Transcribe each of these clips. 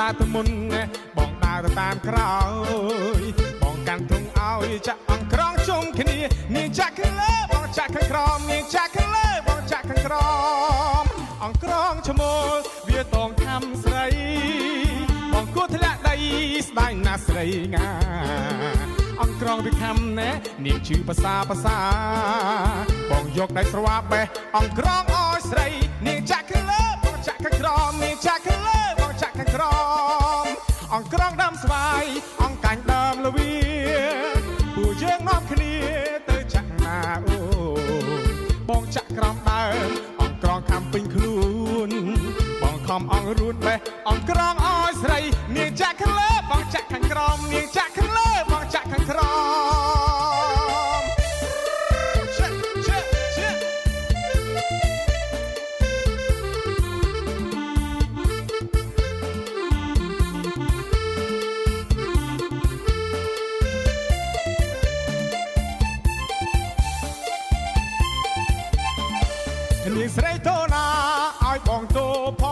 ដើរទៅមុនបងដើរទៅតាមក្រោយបងកាន់ធុងឲ្យចាក់អង្គក្រងជុំគ្នានាងចាក់ខាងលើបងចាក់ខាងក្រោមនាងចាក់ខាងលើបងចាក់ខាងក្រោមអង្គក្រងឈ្មោលវាតងខំស្រីបងគួរធ្លាក់ដីស្ដាយណាស់ស្រីងាអង្គក្រងវាខំណែនាងជឿភាសាបងយកដៃស្រវាបេះអង្គក្រងឲ្យស្រីនាងចាក់ខាងលើបងចាក់ខាងក្រោមនាងចាក់ខាងលើបងចាក់ខាងក្រោមអង្គក្រងដើមស្វាយអង្គកាញ់ដើមលវីពួកយើងនាំគ្នាទៅចាក់ណាអូបងចាក់ក្រោមដើមអង្គក្រងខំពេញខ្លួនបងខំអង្គរួនបេះអង្គក្រងឲ្យស្រីនាងចាក់ខាងលើបងចាក់ខាងក្រោមនាងចាក់ខាងលើបងចាក់ខាងក្រោមនាងស្រីតូណាឲ្យបងតូផ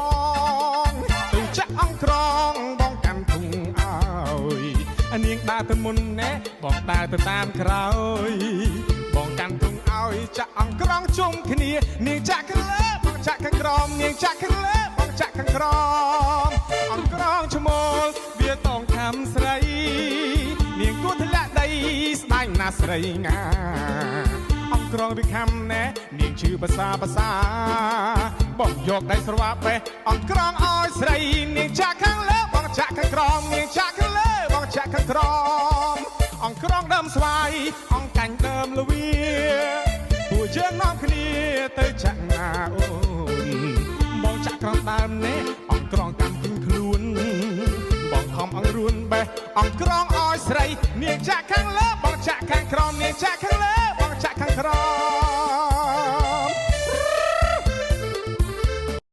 ងទៅចាក់អង្គក្រងបងកាន់ធុងឲ្យនាងដើរទៅមុនបងដើរទៅតាមក្រោយបងកាន់ធុងឲ្យចាក់អង្គក្រងជុំគ្នានាងចាក់ខាងលើបងចាក់ខាងក្រោមនាងចាក់ខាងលើបងចាក់ខាងក្រោមអង្គក្រងឈ្មោលវាតងខំស្រីនាងគួរធ្លាក់ដីស្ដាយណាស់ស្រីងាអង្គក្រងវាខំណែនាងជឿភាសាបងយកដៃស្រវាបេះអង្គក្រងឲ្យស្រីនាងចាក់ខាងលើបងចាក់ខាងក្រោមនាងចាក់ខាងលើបងចាក់ខាងក្រោមអង្គក្រងដើមស្វាយអង្គកាញ់ដើមលវីពួកយើងនាំគ្នាទៅចាក់ណាអូនបងចាក់ក្រោមដើមអង្គក្រងកាន់ពេញខ្លួនបងខំអង្គរួនបេះអង្គក្រងឲ្យស្រីនាងចាក់ខាងលើបងចាក់ខាងក្រោមនាងចាក់ខាងលើបងចាក់ខាងក្រោម